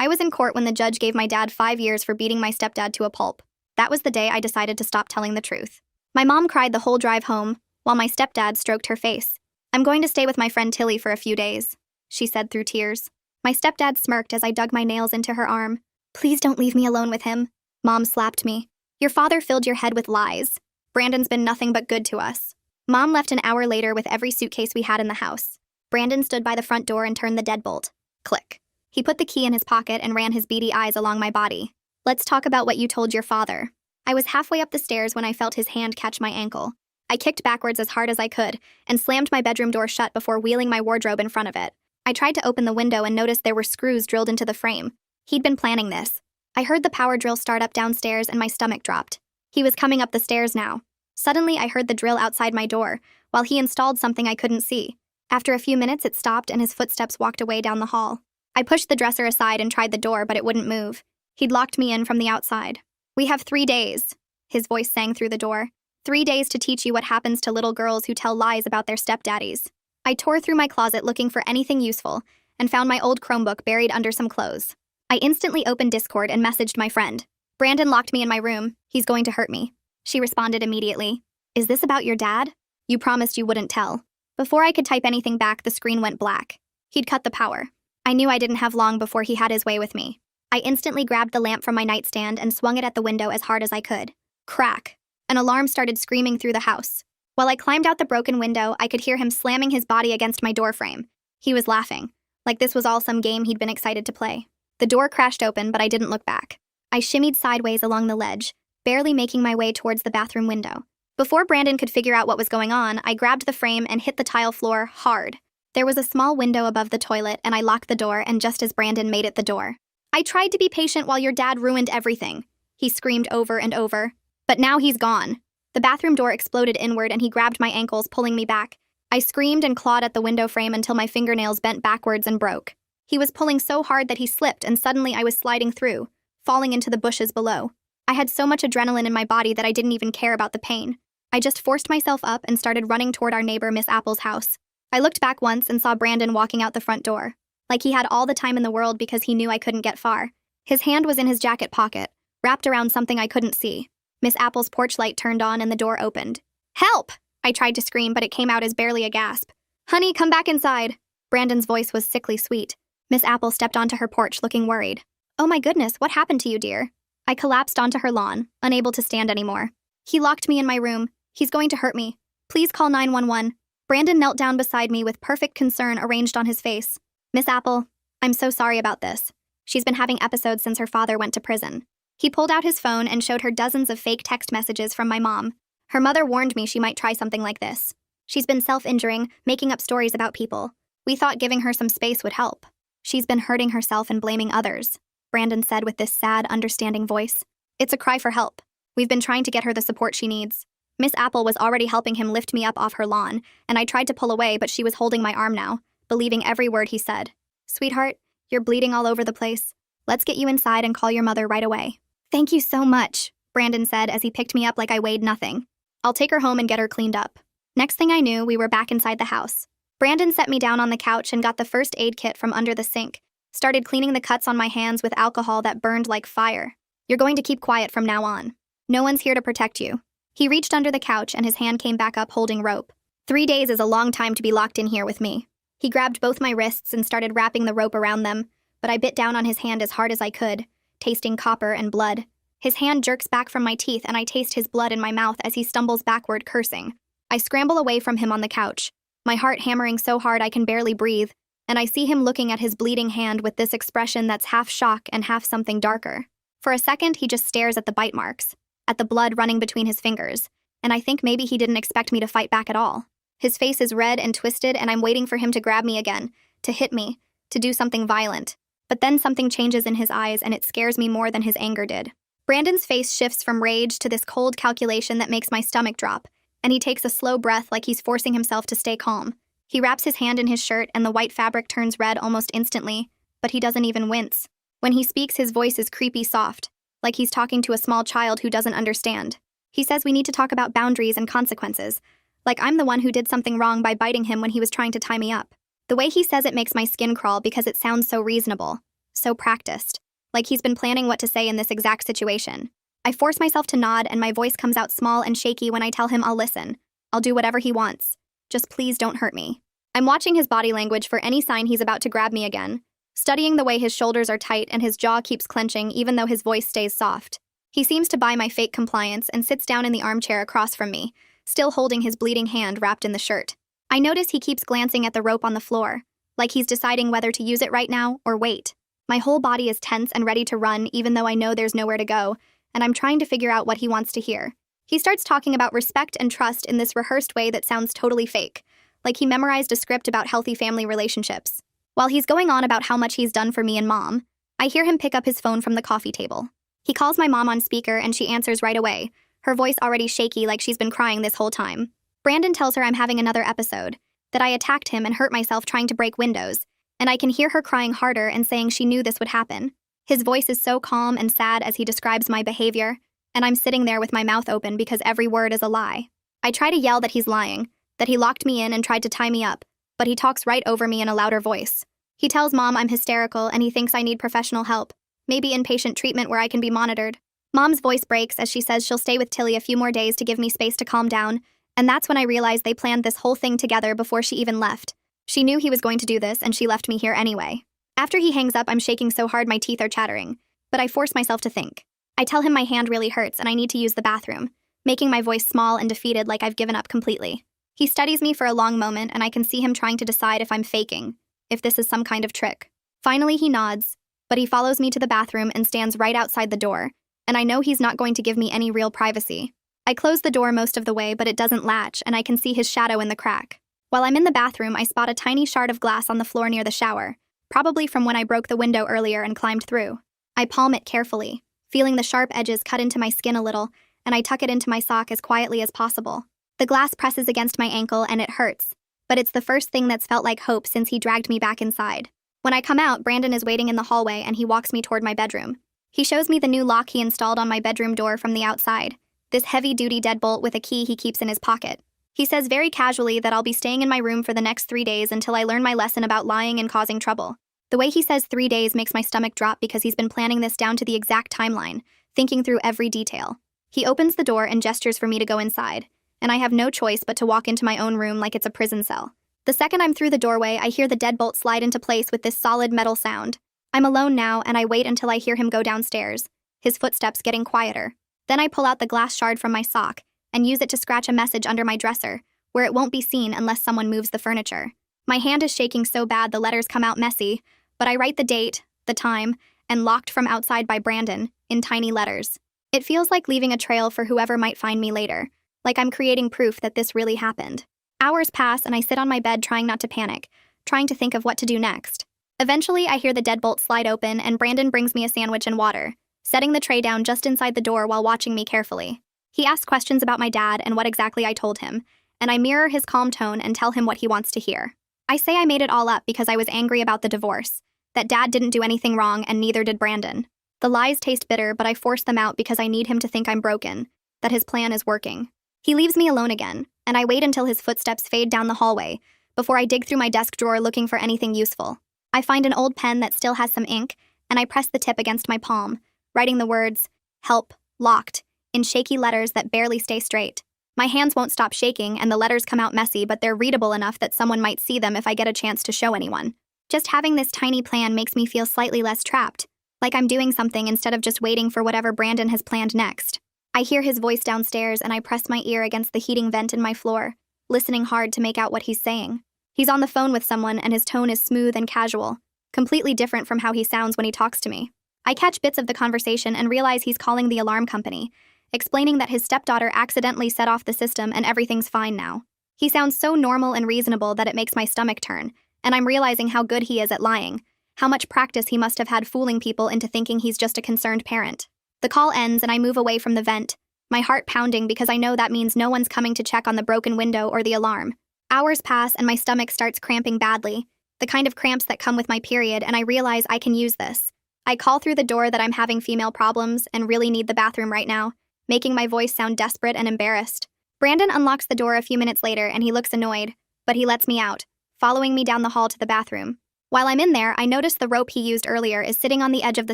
was in court when the judge gave my dad 5 years for beating my stepdad to a pulp. That was the day I decided to stop telling the truth. My mom cried the whole drive home, while my stepdad stroked her face. "I'm going to stay with my friend Tilly for a few days," she said through tears. My stepdad smirked as I dug my nails into her arm. "Please don't leave me alone with him." Mom slapped me. "Your father filled your head with lies. Brandon's been nothing but good to us." Mom left an hour later with every suitcase we had in the house. Brandon stood by the front door and turned the deadbolt. Click. He put the key in his pocket and ran his beady eyes along my body. "Let's talk about what you told your father." I was halfway up the stairs when I felt his hand catch my ankle. I kicked backwards as hard as I could and slammed my bedroom door shut before wheeling my wardrobe in front of it. I tried to open the window and noticed there were screws drilled into the frame. He'd been planning this. I heard the power drill start up downstairs and my stomach dropped. He was coming up the stairs now. Suddenly, I heard the drill outside my door, while he installed something I couldn't see. After a few minutes, it stopped and his footsteps walked away down the hall. I pushed the dresser aside and tried the door, but it wouldn't move. He'd locked me in from the outside. "We have 3 days," his voice sang through the door. "3 days to teach you what happens to little girls who tell lies about their stepdaddies." I tore through my closet looking for anything useful and found my old Chromebook buried under some clothes. I instantly opened Discord and messaged my friend. "Brandon locked me in my room. He's going to hurt me." She responded immediately. "Is this about your dad? You promised you wouldn't tell." Before I could type anything back, the screen went black. He'd cut the power. I knew I didn't have long before he had his way with me. I instantly grabbed the lamp from my nightstand and swung it at the window as hard as I could. Crack! An alarm started screaming through the house. While I climbed out the broken window, I could hear him slamming his body against my doorframe. He was laughing, like this was all some game he'd been excited to play. The door crashed open, but I didn't look back. I shimmied sideways along the ledge, barely making my way towards the bathroom window. Before Brandon could figure out what was going on, I grabbed the frame and hit the tile floor hard. There was a small window above the toilet, and I locked the door, and just as Brandon made it the door. "I tried to be patient while your dad ruined everything," he screamed over and over. "But now he's gone." The bathroom door exploded inward, and he grabbed my ankles, pulling me back. I screamed and clawed at the window frame until my fingernails bent backwards and broke. He was pulling so hard that he slipped, and suddenly I was sliding through, falling into the bushes below. I had so much adrenaline in my body that I didn't even care about the pain. I just forced myself up and started running toward our neighbor Miss Apple's house. I looked back once and saw Brandon walking out the front door, like he had all the time in the world because he knew I couldn't get far. His hand was in his jacket pocket, wrapped around something I couldn't see. Miss Apple's porch light turned on and the door opened. "Help!" I tried to scream, but it came out as barely a gasp. "Honey, come back inside." Brandon's voice was sickly sweet. Miss Apple stepped onto her porch looking worried. "Oh my goodness, what happened to you, dear?" I collapsed onto her lawn, unable to stand anymore. "He locked me in my room. He's going to hurt me. Please call 911. Brandon knelt down beside me with perfect concern arranged on his face. "Miss Apple, I'm so sorry about this. She's been having episodes since her father went to prison." He pulled out his phone and showed her dozens of fake text messages from my mom. Her mother warned me she might try something like this. She's been self-injuring, making up stories about people. We thought giving her some space would help. "She's been hurting herself and blaming others," Brandon said with this sad, understanding voice. "It's a cry for help. We've been trying to get her the support she needs." Miss Apple was already helping him lift me up off her lawn, and I tried to pull away, but she was holding my arm now, believing every word he said. "Sweetheart, you're bleeding all over the place. Let's get you inside and call your mother right away." "Thank you so much," Brandon said as he picked me up like I weighed nothing. "I'll take her home and get her cleaned up." Next thing I knew, we were back inside the house. Brandon set me down on the couch and got the first aid kit from under the sink, started cleaning the cuts on my hands with alcohol that burned like fire. "You're going to keep quiet from now on. No one's here to protect you." He reached under the couch and his hand came back up holding rope. 3 days is a long time to be locked in here with me. He grabbed both my wrists and started wrapping the rope around them, but I bit down on his hand as hard as I could, tasting copper and blood. His hand jerks back from my teeth and I taste his blood in my mouth as he stumbles backward, cursing. I scramble away from him on the couch, my heart hammering so hard I can barely breathe, and I see him looking at his bleeding hand with this expression that's half shock and half something darker. For a second, he just stares at the bite marks, at the blood running between his fingers, and I think maybe he didn't expect me to fight back at all. His face is red and twisted, and I'm waiting for him to grab me again, to hit me, to do something violent. But then something changes in his eyes, and it scares me more than his anger did. Brandon's face shifts from rage to this cold calculation that makes my stomach drop, and he takes a slow breath like he's forcing himself to stay calm. He wraps his hand in his shirt, and the white fabric turns red almost instantly, but he doesn't even wince. When he speaks, his voice is creepy soft, like he's talking to a small child who doesn't understand. He says we need to talk about boundaries and consequences, like I'm the one who did something wrong by biting him when he was trying to tie me up. The way he says it makes my skin crawl because it sounds so reasonable, so practiced, like he's been planning what to say in this exact situation. I force myself to nod, and my voice comes out small and shaky when I tell him I'll listen. I'll do whatever he wants. Just please don't hurt me. I'm watching his body language for any sign he's about to grab me again, studying the way his shoulders are tight and his jaw keeps clenching even though his voice stays soft. He seems to buy my fake compliance and sits down in the armchair across from me, still holding his bleeding hand wrapped in the shirt. I notice he keeps glancing at the rope on the floor, like he's deciding whether to use it right now or wait. My whole body is tense and ready to run even though I know there's nowhere to go, and I'm trying to figure out what he wants to hear. He starts talking about respect and trust in this rehearsed way that sounds totally fake, like he memorized a script about healthy family relationships. While he's going on about how much he's done for me and Mom, I hear him pick up his phone from the coffee table. He calls my mom on speaker and she answers right away, her voice already shaky like she's been crying this whole time. Brandon tells her I'm having another episode, that I attacked him and hurt myself trying to break windows, and I can hear her crying harder and saying she knew this would happen. His voice is so calm and sad as he describes my behavior, and I'm sitting there with my mouth open because every word is a lie. I try to yell that he's lying, that he locked me in and tried to tie me up, but he talks right over me in a louder voice. He tells Mom I'm hysterical and he thinks I need professional help, maybe inpatient treatment where I can be monitored. Mom's voice breaks as she says she'll stay with Tilly a few more days to give me space to calm down, and that's when I realize they planned this whole thing together before she even left. She knew he was going to do this and she left me here anyway. After he hangs up, I'm shaking so hard my teeth are chattering, but I force myself to think. I tell him my hand really hurts and I need to use the bathroom, making my voice small and defeated like I've given up completely. He studies me for a long moment and I can see him trying to decide if I'm faking, if this is some kind of trick. Finally, he nods, but he follows me to the bathroom and stands right outside the door, and I know he's not going to give me any real privacy. I close the door most of the way, but it doesn't latch and I can see his shadow in the crack. While I'm in the bathroom, I spot a tiny shard of glass on the floor near the shower, probably from when I broke the window earlier and climbed through. I palm it carefully, feeling the sharp edges cut into my skin a little, and I tuck it into my sock as quietly as possible. The glass presses against my ankle and it hurts, but it's the first thing that's felt like hope since he dragged me back inside. When I come out, Brandon is waiting in the hallway and he walks me toward my bedroom. He shows me the new lock he installed on my bedroom door from the outside, this heavy-duty deadbolt with a key he keeps in his pocket. He says very casually that I'll be staying in my room for the next 3 days until I learn my lesson about lying and causing trouble. The way he says 3 days makes my stomach drop because he's been planning this down to the exact timeline, thinking through every detail. He opens the door and gestures for me to go inside, and I have no choice but to walk into my own room like it's a prison cell. The second I'm through the doorway, I hear the deadbolt slide into place with this solid metal sound. I'm alone now, and I wait until I hear him go downstairs, his footsteps getting quieter. Then I pull out the glass shard from my sock and use it to scratch a message under my dresser, where it won't be seen unless someone moves the furniture. My hand is shaking so bad the letters come out messy, but I write the date, the time, and locked from outside by Brandon, in tiny letters. It feels like leaving a trail for whoever might find me later, like I'm creating proof that this really happened. Hours pass and I sit on my bed trying not to panic, trying to think of what to do next. Eventually, I hear the deadbolt slide open and Brandon brings me a sandwich and water, setting the tray down just inside the door while watching me carefully. He asks questions about my dad and what exactly I told him, and I mirror his calm tone and tell him what he wants to hear. I say I made it all up because I was angry about the divorce, that Dad didn't do anything wrong and neither did Brandon. The lies taste bitter, but I force them out because I need him to think I'm broken, that his plan is working. He leaves me alone again, and I wait until his footsteps fade down the hallway before I dig through my desk drawer looking for anything useful. I find an old pen that still has some ink, and I press the tip against my palm, writing the words, "Help, locked," in shaky letters that barely stay straight. My hands won't stop shaking, and the letters come out messy, but they're readable enough that someone might see them if I get a chance to show anyone. Just having this tiny plan makes me feel slightly less trapped, like I'm doing something instead of just waiting for whatever Brandon has planned next. I hear his voice downstairs, and I press my ear against the heating vent in my floor, listening hard to make out what he's saying. He's on the phone with someone, and his tone is smooth and casual, completely different from how he sounds when he talks to me. I catch bits of the conversation and realize he's calling the alarm company, explaining that his stepdaughter accidentally set off the system and everything's fine now. He sounds so normal and reasonable that it makes my stomach turn, and I'm realizing how good he is at lying, how much practice he must have had fooling people into thinking he's just a concerned parent. The call ends and I move away from the vent, my heart pounding because I know that means no one's coming to check on the broken window or the alarm. Hours pass and my stomach starts cramping badly, the kind of cramps that come with my period, and I realize I can use this. I call through the door that I'm having female problems and really need the bathroom right now, making my voice sound desperate and embarrassed. Brandon unlocks the door a few minutes later and he looks annoyed, but he lets me out, following me down the hall to the bathroom. While I'm in there, I notice the rope he used earlier is sitting on the edge of the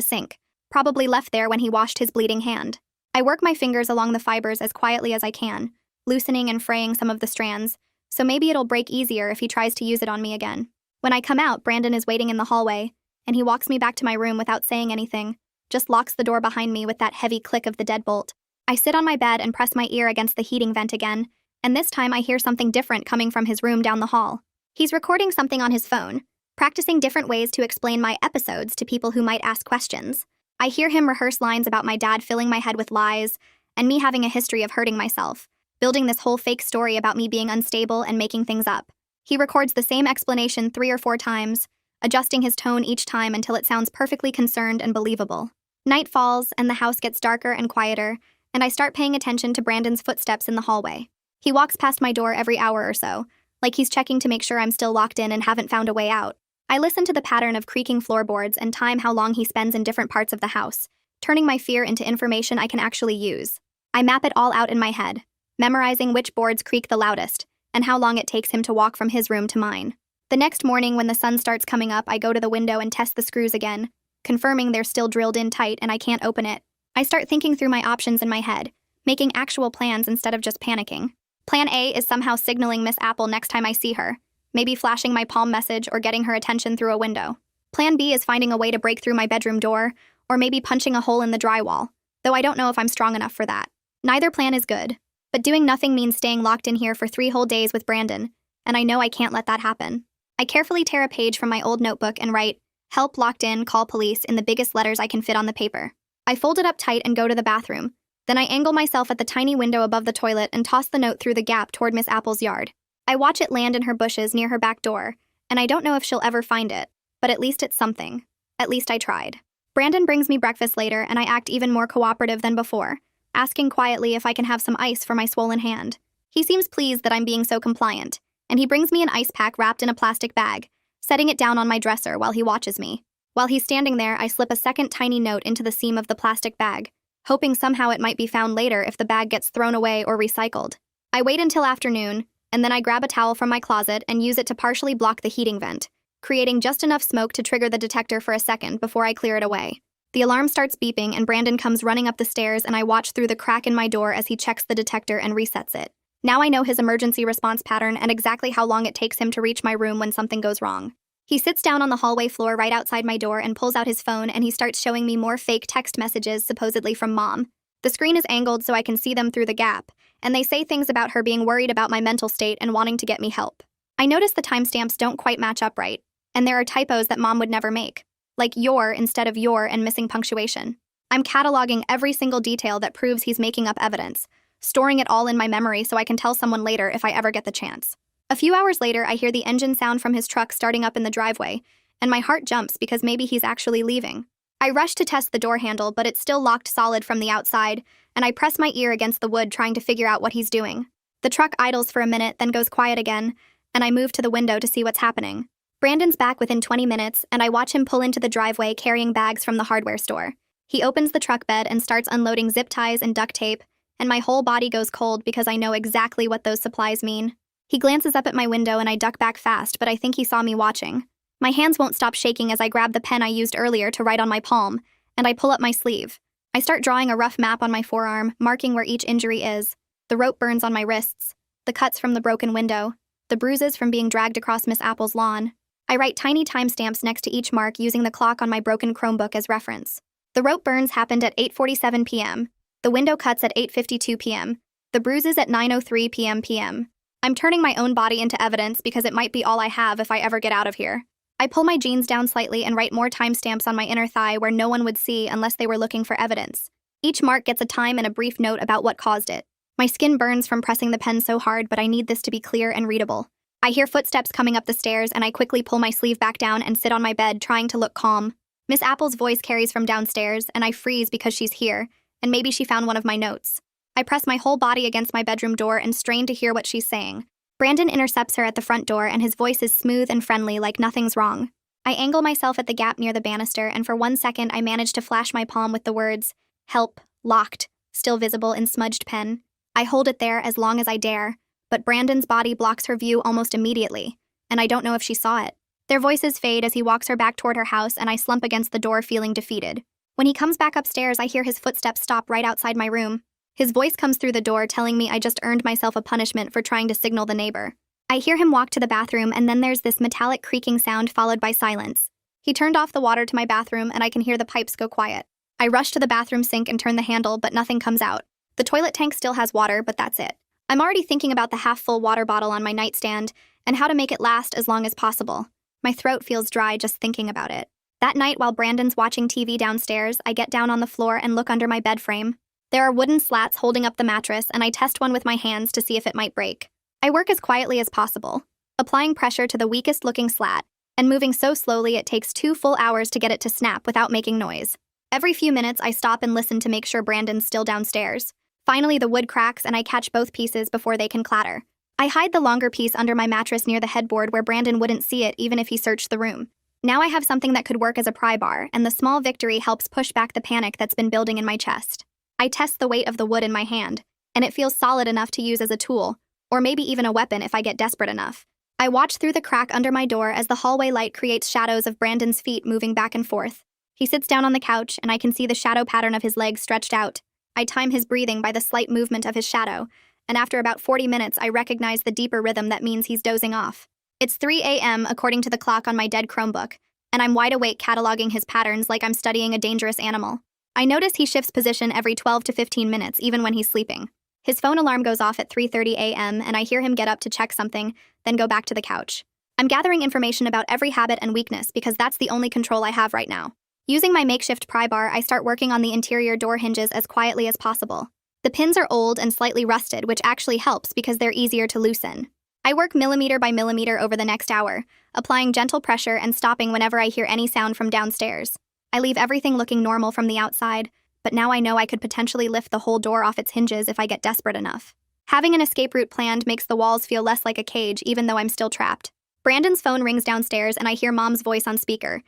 sink, probably left there when he washed his bleeding hand. I work my fingers along the fibers as quietly as I can, loosening and fraying some of the strands, so maybe it'll break easier if he tries to use it on me again. When I come out, Brandon is waiting in the hallway, and he walks me back to my room without saying anything, just locks the door behind me with that heavy click of the deadbolt. I sit on my bed and press my ear against the heating vent again, and this time I hear something different coming from his room down the hall. He's recording something on his phone, practicing different ways to explain my episodes to people who might ask questions. I hear him rehearse lines about my dad filling my head with lies, and me having a history of hurting myself, building this whole fake story about me being unstable and making things up. He records the same explanation 3 or 4 times, adjusting his tone each time until it sounds perfectly concerned and believable. Night falls, and the house gets darker and quieter, and I start paying attention to Brandon's footsteps in the hallway. He walks past my door every hour or so, like he's checking to make sure I'm still locked in and haven't found a way out. I listen to the pattern of creaking floorboards and time how long he spends in different parts of the house, turning my fear into information I can actually use. I map it all out in my head, memorizing which boards creak the loudest, and how long it takes him to walk from his room to mine. The next morning, when the sun starts coming up, I go to the window and test the screws again, confirming they're still drilled in tight and I can't open it. I start thinking through my options in my head, making actual plans instead of just panicking. Plan A is somehow signaling Miss Apple next time I see her, maybe flashing my palm message or getting her attention through a window. Plan B is finding a way to break through my bedroom door, or maybe punching a hole in the drywall, though I don't know if I'm strong enough for that. Neither plan is good, but doing nothing means staying locked in here for 3 whole days with Brandon, and I know I can't let that happen. I carefully tear a page from my old notebook and write, "Help locked in, call police," in the biggest letters I can fit on the paper. I fold it up tight and go to the bathroom. Then I angle myself at the tiny window above the toilet and toss the note through the gap toward Miss Apple's yard. I watch it land in her bushes near her back door, and I don't know if she'll ever find it, but at least it's something. At least I tried. Brandon brings me breakfast later, and I act even more cooperative than before, asking quietly if I can have some ice for my swollen hand. He seems pleased that I'm being so compliant, and he brings me an ice pack wrapped in a plastic bag, setting it down on my dresser while he watches me. While he's standing there, I slip a second tiny note into the seam of the plastic bag, hoping somehow it might be found later if the bag gets thrown away or recycled. I wait until afternoon, and then I grab a towel from my closet and use it to partially block the heating vent, creating just enough smoke to trigger the detector for a second before I clear it away. The alarm starts beeping and Brandon comes running up the stairs, and I watch through the crack in my door as he checks the detector and resets it. Now I know his emergency response pattern and exactly how long it takes him to reach my room when something goes wrong. He sits down on the hallway floor right outside my door and pulls out his phone, and he starts showing me more fake text messages supposedly from Mom. The screen is angled so I can see them through the gap, and they say things about her being worried about my mental state and wanting to get me help. I notice the timestamps don't quite match up right, and there are typos that Mom would never make, like your instead of your and missing punctuation. I'm cataloging every single detail that proves he's making up evidence, storing it all in my memory so I can tell someone later if I ever get the chance. A few hours later, I hear the engine sound from his truck starting up in the driveway, and my heart jumps because maybe he's actually leaving. I rush to test the door handle, but it's still locked solid from the outside, and I press my ear against the wood trying to figure out what he's doing. The truck idles for a minute, then goes quiet again, and I move to the window to see what's happening. Brandon's back within 20 minutes, and I watch him pull into the driveway carrying bags from the hardware store. He opens the truck bed and starts unloading zip ties and duct tape, and my whole body goes cold because I know exactly what those supplies mean. He glances up at my window and I duck back fast, but I think he saw me watching. My hands won't stop shaking as I grab the pen I used earlier to write on my palm, and I pull up my sleeve. I start drawing a rough map on my forearm, marking where each injury is. The rope burns on my wrists, the cuts from the broken window, the bruises from being dragged across Miss Apple's lawn. I write tiny timestamps next to each mark using the clock on my broken Chromebook as reference. The rope burns happened at 8:47 p.m., the window cuts at 8:52 p.m., the bruises at 9:03 p.m. I'm turning my own body into evidence because it might be all I have if I ever get out of here. I pull my jeans down slightly and write more timestamps on my inner thigh where no one would see unless they were looking for evidence. Each mark gets a time and a brief note about what caused it. My skin burns from pressing the pen so hard, but I need this to be clear and readable. I hear footsteps coming up the stairs, and I quickly pull my sleeve back down and sit on my bed, trying to look calm. Miss Apple's voice carries from downstairs, and I freeze because she's here, and maybe she found one of my notes. I press my whole body against my bedroom door and strain to hear what she's saying. Brandon intercepts her at the front door, and his voice is smooth and friendly, like nothing's wrong. I angle myself at the gap near the banister, and for 1 second I manage to flash my palm with the words, "Help, locked," still visible in smudged pen. I hold it there as long as I dare, but Brandon's body blocks her view almost immediately, and I don't know if she saw it. Their voices fade as he walks her back toward her house, and I slump against the door feeling defeated. When he comes back upstairs, I hear his footsteps stop right outside my room. His voice comes through the door telling me I just earned myself a punishment for trying to signal the neighbor. I hear him walk to the bathroom, and then there's this metallic creaking sound followed by silence. He turned off the water to my bathroom, and I can hear the pipes go quiet. I rush to the bathroom sink and turn the handle, but nothing comes out. The toilet tank still has water, but that's it. I'm already thinking about the half-full water bottle on my nightstand and how to make it last as long as possible. My throat feels dry just thinking about it. That night, while Brandon's watching TV downstairs, I get down on the floor and look under my bed frame. There are wooden slats holding up the mattress, and I test one with my hands to see if it might break. I work as quietly as possible, applying pressure to the weakest-looking slat, and moving so slowly it takes 2 full hours to get it to snap without making noise. Every few minutes, I stop and listen to make sure Brandon's still downstairs. Finally, the wood cracks, and I catch both pieces before they can clatter. I hide the longer piece under my mattress near the headboard where Brandon wouldn't see it even if he searched the room. Now I have something that could work as a pry bar, and the small victory helps push back the panic that's been building in my chest. I test the weight of the wood in my hand, and it feels solid enough to use as a tool, or maybe even a weapon if I get desperate enough. I watch through the crack under my door as the hallway light creates shadows of Brandon's feet moving back and forth. He sits down on the couch, and I can see the shadow pattern of his legs stretched out. I time his breathing by the slight movement of his shadow, and after about 40 minutes, I recognize the deeper rhythm that means he's dozing off. It's 3 a.m. according to the clock on my dead Chromebook, and I'm wide awake cataloging his patterns like I'm studying a dangerous animal. I notice he shifts position every 12 to 15 minutes, even when he's sleeping. His phone alarm goes off at 3:30 a.m., and I hear him get up to check something, then go back to the couch. I'm gathering information about every habit and weakness because that's the only control I have right now. Using my makeshift pry bar, I start working on the interior door hinges as quietly as possible. The pins are old and slightly rusted, which actually helps because they're easier to loosen. I work millimeter by millimeter over the next hour, applying gentle pressure and stopping whenever I hear any sound from downstairs. I leave everything looking normal from the outside, but now I know I could potentially lift the whole door off its hinges if I get desperate enough. Having an escape route planned makes the walls feel less like a cage, even though I'm still trapped. Brandon's phone rings downstairs, and I hear Mom's voice on speaker.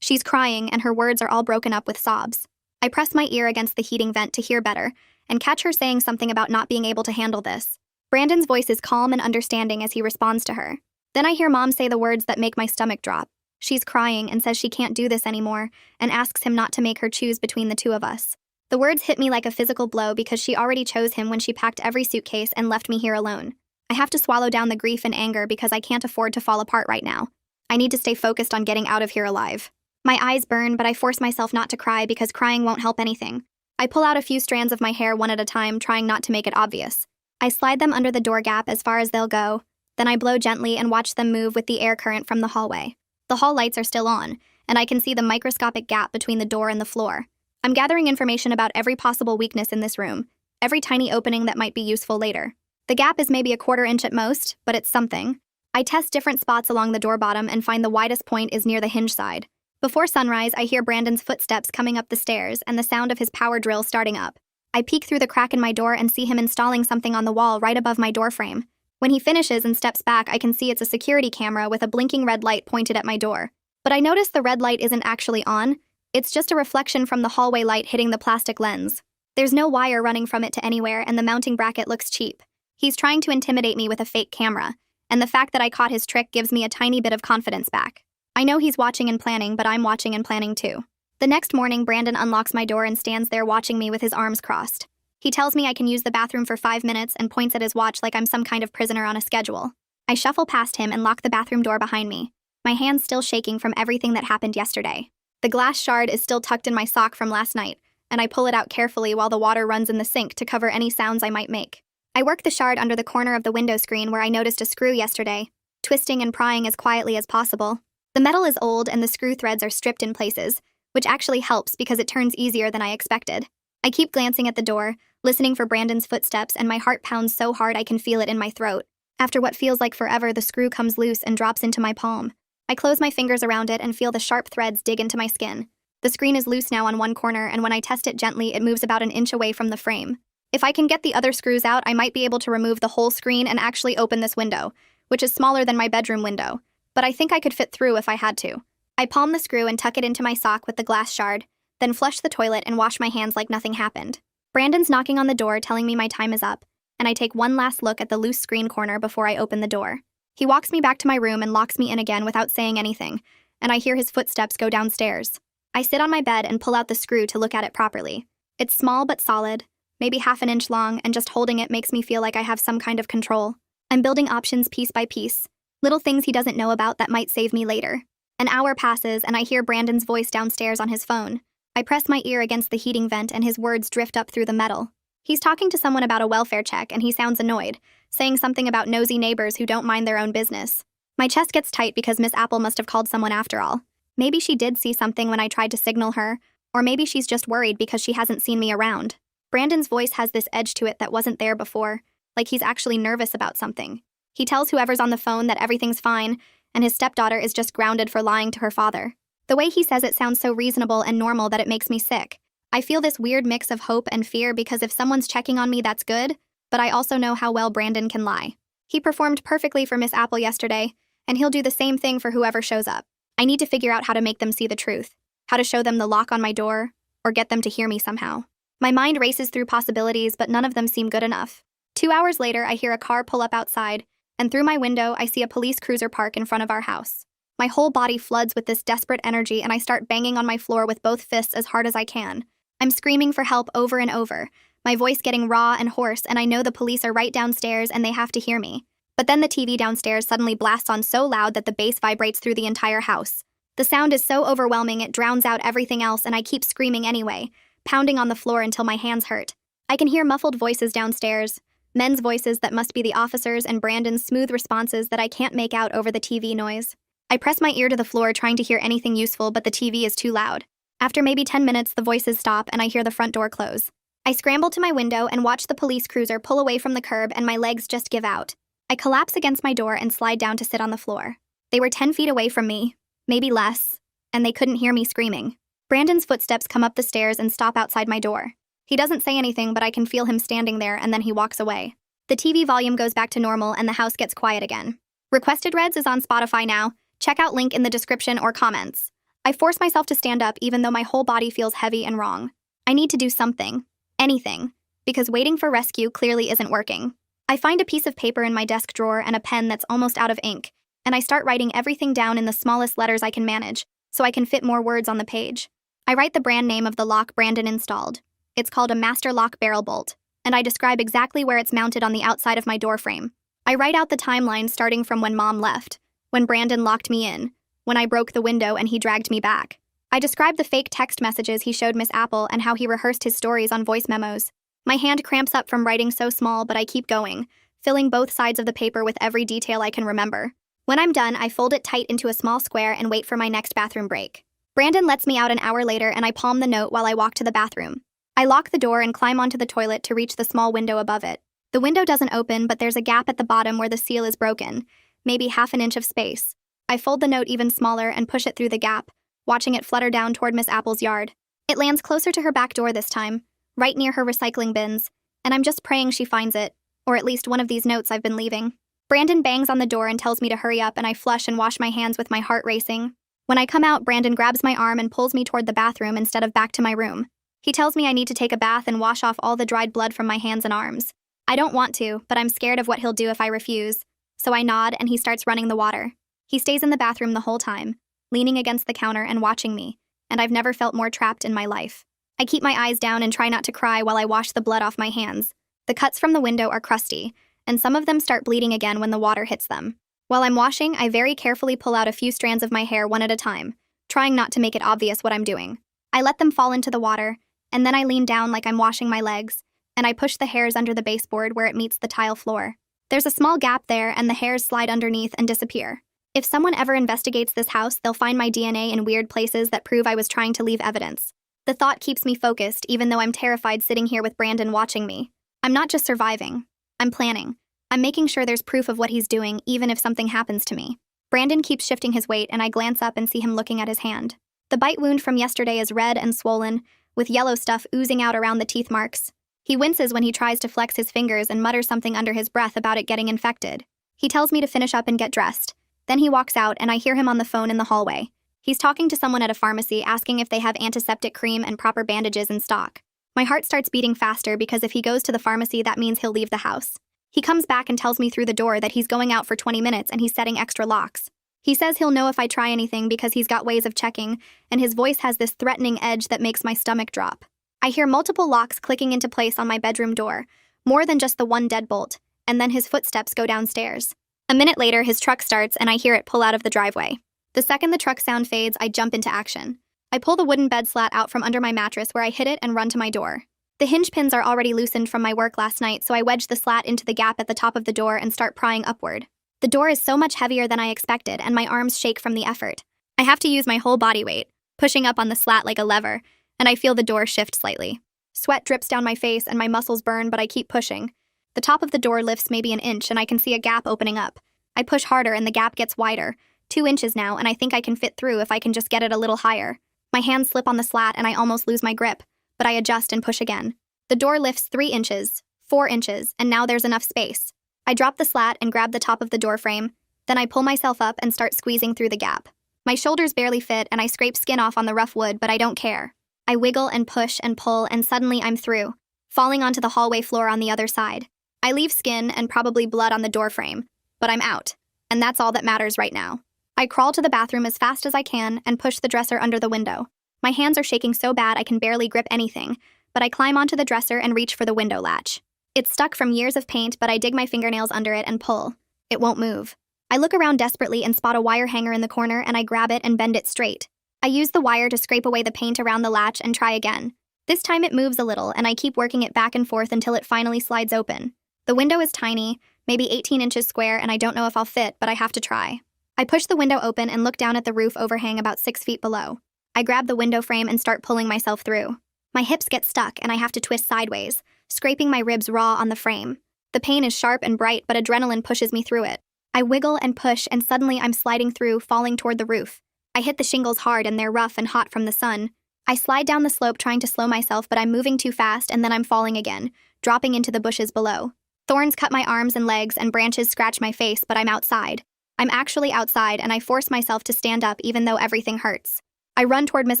She's crying, and her words are all broken up with sobs. I press my ear against the heating vent to hear better, and catch her saying something about not being able to handle this. Brandon's voice is calm and understanding as he responds to her. Then I hear Mom say the words that make my stomach drop. She's crying and says she can't do this anymore, and asks him not to make her choose between the two of us. The words hit me like a physical blow because she already chose him when she packed every suitcase and left me here alone. I have to swallow down the grief and anger because I can't afford to fall apart right now. I need to stay focused on getting out of here alive. My eyes burn, but I force myself not to cry because crying won't help anything. I pull out a few strands of my hair one at a time, trying not to make it obvious. I slide them under the door gap as far as they'll go, then I blow gently and watch them move with the air current from the hallway. The hall lights are still on, and I can see the microscopic gap between the door and the floor. I'm gathering information about every possible weakness in this room, every tiny opening that might be useful later. The gap is maybe a 1/4 inch at most, but it's something. I test different spots along the door bottom and find the widest point is near the hinge side. Before sunrise, I hear Brandon's footsteps coming up the stairs and the sound of his power drill starting up. I peek through the crack in my door and see him installing something on the wall right above my door frame. When he finishes and steps back, I can see it's a security camera with a blinking red light pointed at my door. But I notice the red light isn't actually on. It's just a reflection from the hallway light hitting the plastic lens. There's no wire running from it to anywhere, and the mounting bracket looks cheap. He's trying to intimidate me with a fake camera, and the fact that I caught his trick gives me a tiny bit of confidence back. I know he's watching and planning, but I'm watching and planning too. The next morning, Brandon unlocks my door and stands there watching me with his arms crossed. He tells me I can use the bathroom for 5 minutes and points at his watch like I'm some kind of prisoner on a schedule. I shuffle past him and lock the bathroom door behind me, my hands still shaking from everything that happened yesterday. The glass shard is still tucked in my sock from last night, and I pull it out carefully while the water runs in the sink to cover any sounds I might make. I work the shard under the corner of the window screen where I noticed a screw yesterday, twisting and prying as quietly as possible. The metal is old and the screw threads are stripped in places, which actually helps because it turns easier than I expected. I keep glancing at the door, listening for Brandon's footsteps, and my heart pounds so hard I can feel it in my throat. After what feels like forever, the screw comes loose and drops into my palm. I close my fingers around it and feel the sharp threads dig into my skin. The screen is loose now on one corner, and when I test it gently, it moves about an inch away from the frame. If I can get the other screws out, I might be able to remove the whole screen and actually open this window, which is smaller than my bedroom window, but I think I could fit through if I had to. I palm the screw and tuck it into my sock with the glass shard, then flush the toilet and wash my hands like nothing happened. Brandon's knocking on the door telling me my time is up, and I take one last look at the loose screen corner before I open the door. He walks me back to my room and locks me in again without saying anything, and I hear his footsteps go downstairs. I sit on my bed and pull out the screw to look at it properly. It's small but solid, maybe half an inch long, and just holding it makes me feel like I have some kind of control. I'm building options piece by piece, little things he doesn't know about that might save me later. An hour passes and I hear Brandon's voice downstairs on his phone. I press my ear against the heating vent and his words drift up through the metal. He's talking to someone about a welfare check and he sounds annoyed, saying something about nosy neighbors who don't mind their own business. My chest gets tight because Miss Apple must have called someone after all. Maybe she did see something when I tried to signal her, or maybe she's just worried because she hasn't seen me around. Brandon's voice has this edge to it that wasn't there before, like he's actually nervous about something. He tells whoever's on the phone that everything's fine, and his stepdaughter is just grounded for lying to her father. The way he says it sounds so reasonable and normal that it makes me sick. I feel this weird mix of hope and fear because if someone's checking on me, that's good, but I also know how well Brandon can lie. He performed perfectly for Miss Apple yesterday, and he'll do the same thing for whoever shows up. I need to figure out how to make them see the truth, how to show them the lock on my door, or get them to hear me somehow. My mind races through possibilities, but none of them seem good enough. 2 hours later, I hear a car pull up outside, and through my window, I see a police cruiser park in front of our house. My whole body floods with this desperate energy, and I start banging on my floor with both fists as hard as I can. I'm screaming for help over and over, my voice getting raw and hoarse, and I know the police are right downstairs and they have to hear me. But then the TV downstairs suddenly blasts on so loud that the bass vibrates through the entire house. The sound is so overwhelming it drowns out everything else, and I keep screaming anyway, pounding on the floor until my hands hurt. I can hear muffled voices downstairs, men's voices that must be the officers, and Brandon's smooth responses that I can't make out over the TV noise. I press my ear to the floor trying to hear anything useful, but the TV is too loud. After maybe 10 minutes, the voices stop and I hear the front door close. I scramble to my window and watch the police cruiser pull away from the curb, and my legs just give out. I collapse against my door and slide down to sit on the floor. They were 10 feet away from me, maybe less, and they couldn't hear me screaming. Brandon's footsteps come up the stairs and stop outside my door. He doesn't say anything, but I can feel him standing there, and then he walks away. The TV volume goes back to normal and the house gets quiet again. Requested Reds is on Spotify now. Check out link in the description or comments. I force myself to stand up even though my whole body feels heavy and wrong. I need to do something. Anything. Because waiting for rescue clearly isn't working. I find a piece of paper in my desk drawer and a pen that's almost out of ink, and I start writing everything down in the smallest letters I can manage, so I can fit more words on the page. I write the brand name of the lock Brandon installed. It's called a Master Lock Barrel Bolt, and I describe exactly where it's mounted on the outside of my door frame. I write out the timeline starting from when Mom left, when Brandon locked me in, when I broke the window and he dragged me back. I describe the fake text messages he showed Miss Apple and how he rehearsed his stories on voice memos. My hand cramps up from writing so small, but I keep going, filling both sides of the paper with every detail I can remember. When I'm done, I fold it tight into a small square and wait for my next bathroom break. Brandon lets me out an hour later and I palm the note while I walk to the bathroom. I lock the door and climb onto the toilet to reach the small window above it. The window doesn't open, but there's a gap at the bottom where the seal is broken, maybe half an inch of space. I fold the note even smaller and push it through the gap, watching it flutter down toward Miss Apple's yard. It lands closer to her back door this time, right near her recycling bins, and I'm just praying she finds it, or at least one of these notes I've been leaving. Brandon bangs on the door and tells me to hurry up, and I flush and wash my hands with my heart racing. When I come out, Brandon grabs my arm and pulls me toward the bathroom instead of back to my room. He tells me I need to take a bath and wash off all the dried blood from my hands and arms. I don't want to, but I'm scared of what he'll do if I refuse, so I nod and he starts running the water. He stays in the bathroom the whole time, leaning against the counter and watching me, and I've never felt more trapped in my life. I keep my eyes down and try not to cry while I wash the blood off my hands. The cuts from the window are crusty, and some of them start bleeding again when the water hits them. While I'm washing, I very carefully pull out a few strands of my hair one at a time, trying not to make it obvious what I'm doing. I let them fall into the water, and then I lean down like I'm washing my legs, and I push the hairs under the baseboard where it meets the tile floor. There's a small gap there, and the hairs slide underneath and disappear. If someone ever investigates this house, they'll find my DNA in weird places that prove I was trying to leave evidence. The thought keeps me focused, even though I'm terrified sitting here with Brandon watching me. I'm not just surviving. I'm planning. I'm making sure there's proof of what he's doing, even if something happens to me. Brandon keeps shifting his weight, and I glance up and see him looking at his hand. The bite wound from yesterday is red and swollen, with yellow stuff oozing out around the teeth marks. He winces when he tries to flex his fingers and mutters something under his breath about it getting infected. He tells me to finish up and get dressed. Then he walks out, and I hear him on the phone in the hallway. He's talking to someone at a pharmacy, asking if they have antiseptic cream and proper bandages in stock. My heart starts beating faster because if he goes to the pharmacy, that means he'll leave the house. He comes back and tells me through the door that he's going out for 20 minutes and he's setting extra locks. He says he'll know if I try anything because he's got ways of checking, and his voice has this threatening edge that makes my stomach drop. I hear multiple locks clicking into place on my bedroom door, more than just the one deadbolt, and then his footsteps go downstairs. A minute later, his truck starts and I hear it pull out of the driveway. The second the truck sound fades, I jump into action. I pull the wooden bed slat out from under my mattress where I hid it and run to my door. The hinge pins are already loosened from my work last night, so I wedge the slat into the gap at the top of the door and start prying upward. The door is so much heavier than I expected, and my arms shake from the effort. I have to use my whole body weight, pushing up on the slat like a lever, and I feel the door shift slightly. Sweat drips down my face and my muscles burn, but I keep pushing. The top of the door lifts maybe an inch, and I can see a gap opening up. I push harder, and the gap gets wider, 2 inches now, and I think I can fit through if I can just get it a little higher. My hands slip on the slat, and I almost lose my grip, but I adjust and push again. The door lifts 3 inches, 4 inches, and now there's enough space. I drop the slat and grab the top of the door frame, then I pull myself up and start squeezing through the gap. My shoulders barely fit, and I scrape skin off on the rough wood, but I don't care. I wiggle and push and pull, and suddenly I'm through, falling onto the hallway floor on the other side. I leave skin and probably blood on the door frame, but I'm out, and that's all that matters right now. I crawl to the bathroom as fast as I can and push the dresser under the window. My hands are shaking so bad I can barely grip anything, but I climb onto the dresser and reach for the window latch. It's stuck from years of paint, but I dig my fingernails under it and pull. It won't move. I look around desperately and spot a wire hanger in the corner, and I grab it and bend it straight. I use the wire to scrape away the paint around the latch and try again. This time it moves a little, and I keep working it back and forth until it finally slides open. The window is tiny, maybe 18 inches square, and I don't know if I'll fit, but I have to try. I push the window open and look down at the roof overhang about 6 feet below. I grab the window frame and start pulling myself through. My hips get stuck, and I have to twist sideways, scraping my ribs raw on the frame. The pain is sharp and bright, but adrenaline pushes me through it. I wiggle and push, and suddenly I'm sliding through, falling toward the roof. I hit the shingles hard, and they're rough and hot from the sun. I slide down the slope trying to slow myself, but I'm moving too fast, and then I'm falling again, dropping into the bushes below. Thorns cut my arms and legs, and branches scratch my face, but I'm outside. I'm actually outside, and I force myself to stand up even though everything hurts. I run toward Miss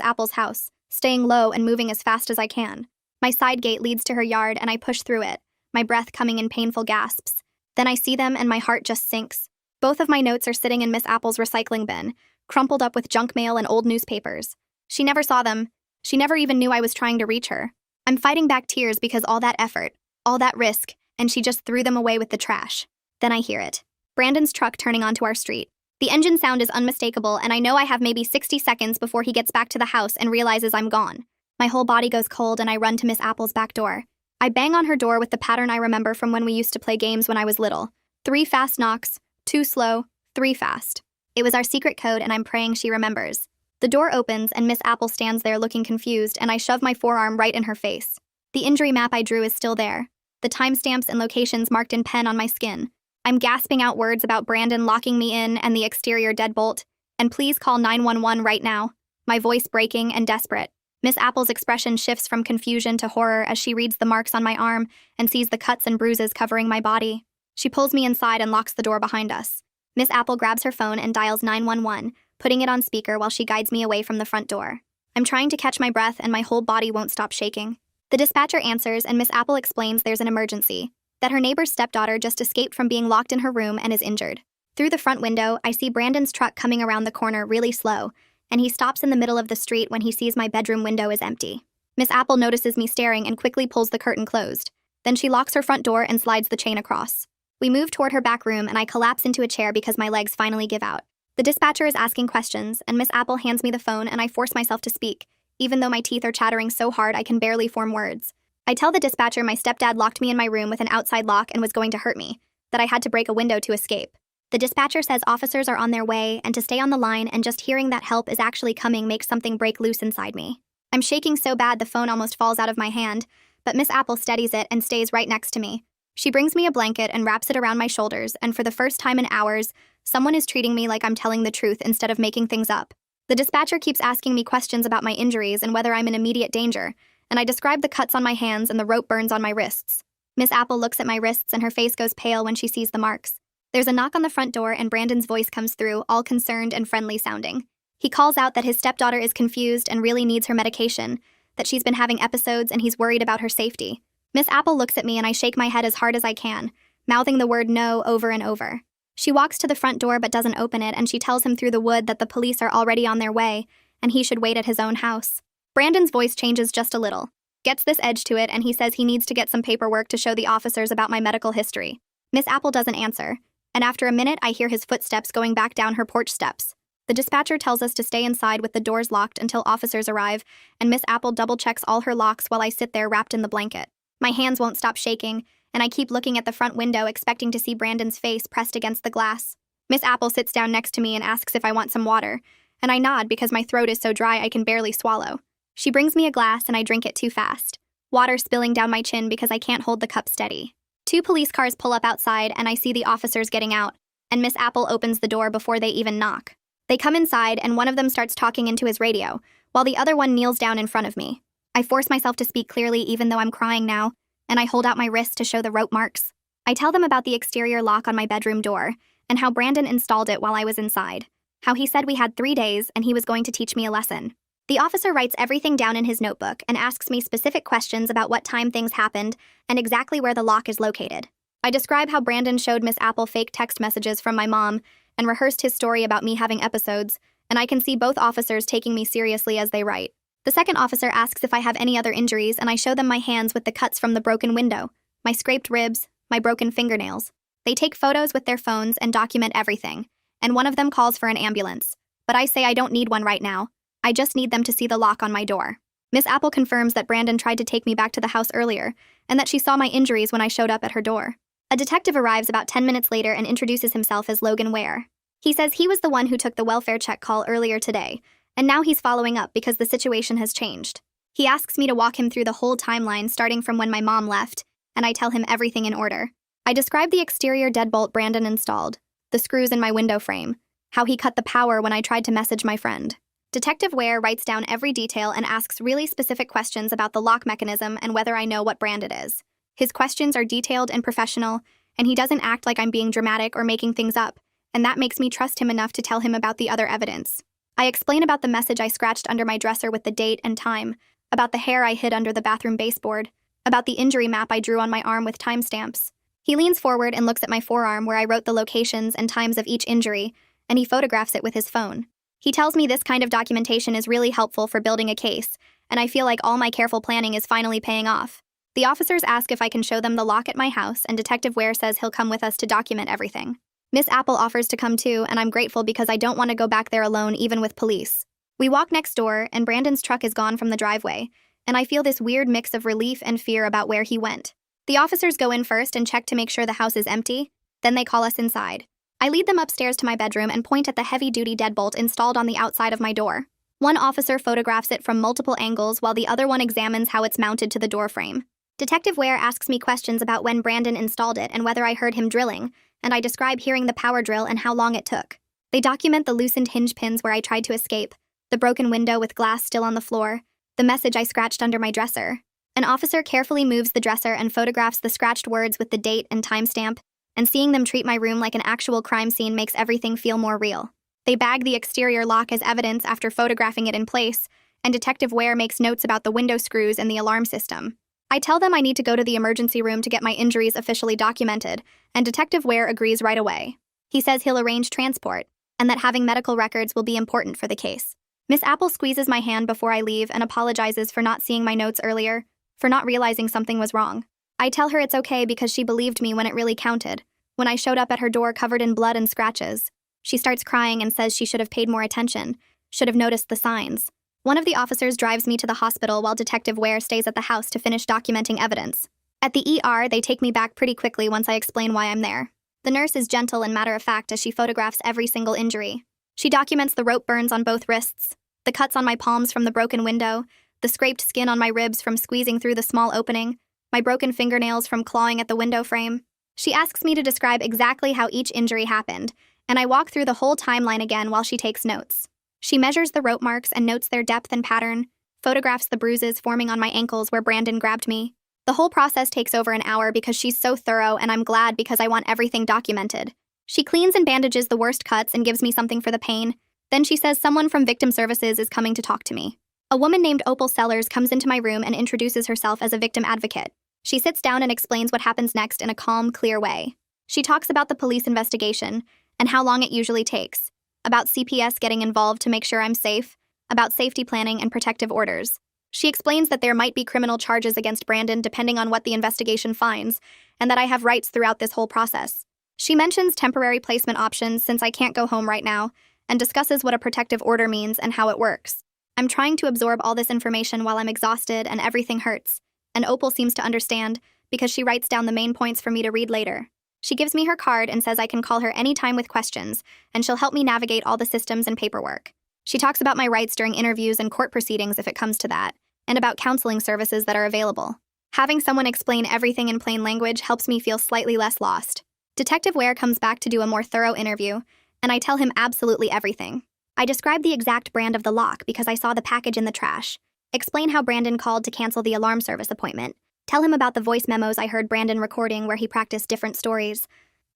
Apple's house, staying low and moving as fast as I can. My side gate leads to her yard, and I push through it, my breath coming in painful gasps. Then I see them, and my heart just sinks. Both of my notes are sitting in Miss Apple's recycling bin, crumpled up with junk mail and old newspapers. She never saw them. She never even knew I was trying to reach her. I'm fighting back tears because all that effort, all that risk, and she just threw them away with the trash. Then I hear it. Brandon's truck turning onto our street. The engine sound is unmistakable, and I know I have maybe 60 seconds before he gets back to the house and realizes I'm gone. My whole body goes cold, and I run to Miss Apple's back door. I bang on her door with the pattern I remember from when we used to play games when I was little. 3 fast knocks, 2 slow, 3 fast. It was our secret code, and I'm praying she remembers. The door opens, and Miss Apple stands there looking confused, and I shove my forearm right in her face. The injury map I drew is still there, the timestamps and locations marked in pen on my skin. I'm gasping out words about Brandon locking me in and the exterior deadbolt, and please call 911 right now, my voice breaking and desperate. Miss Apple's expression shifts from confusion to horror as she reads the marks on my arm and sees the cuts and bruises covering my body. She pulls me inside and locks the door behind us. Miss Apple grabs her phone and dials 911, putting it on speaker while she guides me away from the front door. I'm trying to catch my breath, and my whole body won't stop shaking. The dispatcher answers, and Miss Apple explains there's an emergency, that her neighbor's stepdaughter just escaped from being locked in her room and is injured. Through the front window, I see Brandon's truck coming around the corner really slow, and he stops in the middle of the street when he sees my bedroom window is empty. Miss Apple notices me staring and quickly pulls the curtain closed. Then she locks her front door and slides the chain across. We move toward her back room, and I collapse into a chair because my legs finally give out. The dispatcher is asking questions, and Miss Apple hands me the phone, and I force myself to speak, even though my teeth are chattering so hard I can barely form words. I tell the dispatcher my stepdad locked me in my room with an outside lock and was going to hurt me, that I had to break a window to escape. The dispatcher says officers are on their way and to stay on the line, and just hearing that help is actually coming makes something break loose inside me. I'm shaking so bad the phone almost falls out of my hand, but Miss Apple steadies it and stays right next to me. She brings me a blanket and wraps it around my shoulders, and for the first time in hours, someone is treating me like I'm telling the truth instead of making things up. The dispatcher keeps asking me questions about my injuries and whether I'm in immediate danger, and I describe the cuts on my hands and the rope burns on my wrists. Miss Apple looks at my wrists, and her face goes pale when she sees the marks. There's a knock on the front door, and Brandon's voice comes through, all concerned and friendly sounding. He calls out that his stepdaughter is confused and really needs her medication, that she's been having episodes and he's worried about her safety. Miss Apple looks at me, and I shake my head as hard as I can, mouthing the word no over and over. She walks to the front door but doesn't open it, and she tells him through the wood that the police are already on their way and he should wait at his own house. Brandon's voice changes just a little, gets this edge to it, and he says he needs to get some paperwork to show the officers about my medical history. Miss Apple doesn't answer, and after a minute I hear his footsteps going back down her porch steps. The dispatcher tells us to stay inside with the doors locked until officers arrive, and Miss Apple double-checks all her locks while I sit there wrapped in the blanket. My hands won't stop shaking, and I keep looking at the front window expecting to see Brandon's face pressed against the glass. Miss Apple sits down next to me and asks if I want some water, and I nod because my throat is so dry I can barely swallow. She brings me a glass and I drink it too fast, water spilling down my chin because I can't hold the cup steady. 2 police cars pull up outside and I see the officers getting out, and Miss Apple opens the door before they even knock. They come inside and one of them starts talking into his radio, while the other one kneels down in front of me. I force myself to speak clearly even though I'm crying now, and I hold out my wrist to show the rope marks. I tell them about the exterior lock on my bedroom door, and how Brandon installed it while I was inside. How he said we had 3 days and he was going to teach me a lesson. The officer writes everything down in his notebook and asks me specific questions about what time things happened and exactly where the lock is located. I describe how Brandon showed Miss Apple fake text messages from my mom and rehearsed his story about me having episodes, and I can see both officers taking me seriously as they write. The second officer asks if I have any other injuries, and I show them my hands with the cuts from the broken window, my scraped ribs, my broken fingernails. They take photos with their phones and document everything, and one of them calls for an ambulance. But I say I don't need one right now. I just need them to see the lock on my door. Miss Apple confirms that Brandon tried to take me back to the house earlier, and that she saw my injuries when I showed up at her door. A detective arrives about 10 minutes later and introduces himself as Logan Ware. He says he was the one who took the welfare check call earlier today, and now he's following up because the situation has changed. He asks me to walk him through the whole timeline starting from when my mom left, and I tell him everything in order. I describe the exterior deadbolt Brandon installed, the screws in my window frame, how he cut the power when I tried to message my friend. Detective Ware writes down every detail and asks really specific questions about the lock mechanism and whether I know what brand it is. His questions are detailed and professional, and he doesn't act like I'm being dramatic or making things up, and that makes me trust him enough to tell him about the other evidence. I explain about the message I scratched under my dresser with the date and time, about the hair I hid under the bathroom baseboard, about the injury map I drew on my arm with timestamps. He leans forward and looks at my forearm where I wrote the locations and times of each injury, and he photographs it with his phone. He tells me this kind of documentation is really helpful for building a case, and I feel like all my careful planning is finally paying off. The officers ask if I can show them the lock at my house, and Detective Ware says he'll come with us to document everything. Miss Apple offers to come too, and I'm grateful because I don't want to go back there alone even with police. We walk next door, and Brandon's truck is gone from the driveway, and I feel this weird mix of relief and fear about where he went. The officers go in first and check to make sure the house is empty, then they call us inside. I lead them upstairs to my bedroom and point at the heavy-duty deadbolt installed on the outside of my door. One officer photographs it from multiple angles while the other one examines how it's mounted to the door frame. Detective Ware asks me questions about when Brandon installed it and whether I heard him drilling, and I describe hearing the power drill and how long it took. They document the loosened hinge pins where I tried to escape, the broken window with glass still on the floor, the message I scratched under my dresser. An officer carefully moves the dresser and photographs the scratched words with the date and timestamp, and seeing them treat my room like an actual crime scene makes everything feel more real. They bag the exterior lock as evidence after photographing it in place, and Detective Ware makes notes about the window screws and the alarm system. I tell them I need to go to the emergency room to get my injuries officially documented, and Detective Ware agrees right away. He says he'll arrange transport, and that having medical records will be important for the case. Miss Apple squeezes my hand before I leave and apologizes for not seeing my notes earlier, for not realizing something was wrong. I tell her it's okay because she believed me when it really counted, when I showed up at her door covered in blood and scratches. She starts crying and says she should have paid more attention, should have noticed the signs. One of the officers drives me to the hospital while Detective Ware stays at the house to finish documenting evidence. At the ER, they take me back pretty quickly once I explain why I'm there. The nurse is gentle and matter-of-fact as she photographs every single injury. She documents the rope burns on both wrists, the cuts on my palms from the broken window, the scraped skin on my ribs from squeezing through the small opening, my broken fingernails from clawing at the window frame. She asks me to describe exactly how each injury happened, and I walk through the whole timeline again while she takes notes. She measures the rope marks and notes their depth and pattern, photographs the bruises forming on my ankles where Brandon grabbed me. The whole process takes over an hour because she's so thorough, and I'm glad because I want everything documented. She cleans and bandages the worst cuts and gives me something for the pain. Then she says someone from Victim Services is coming to talk to me. A woman named Opal Sellers comes into my room and introduces herself as a victim advocate. She sits down and explains what happens next in a calm, clear way. She talks about the police investigation and how long it usually takes, about CPS getting involved to make sure I'm safe, about safety planning and protective orders. She explains that there might be criminal charges against Brandon depending on what the investigation finds, and that I have rights throughout this whole process. She mentions temporary placement options since I can't go home right now, and discusses what a protective order means and how it works. I'm trying to absorb all this information while I'm exhausted and everything hurts, and Opal seems to understand because she writes down the main points for me to read later. She gives me her card and says I can call her anytime with questions, and she'll help me navigate all the systems and paperwork. She talks about my rights during interviews and court proceedings if it comes to that, and about counseling services that are available. Having someone explain everything in plain language helps me feel slightly less lost. Detective Ware comes back to do a more thorough interview, and I tell him absolutely everything. I describe the exact brand of the lock because I saw the package in the trash. Explain how Brandon called to cancel the alarm service appointment. Tell him about the voice memos I heard Brandon recording where he practiced different stories.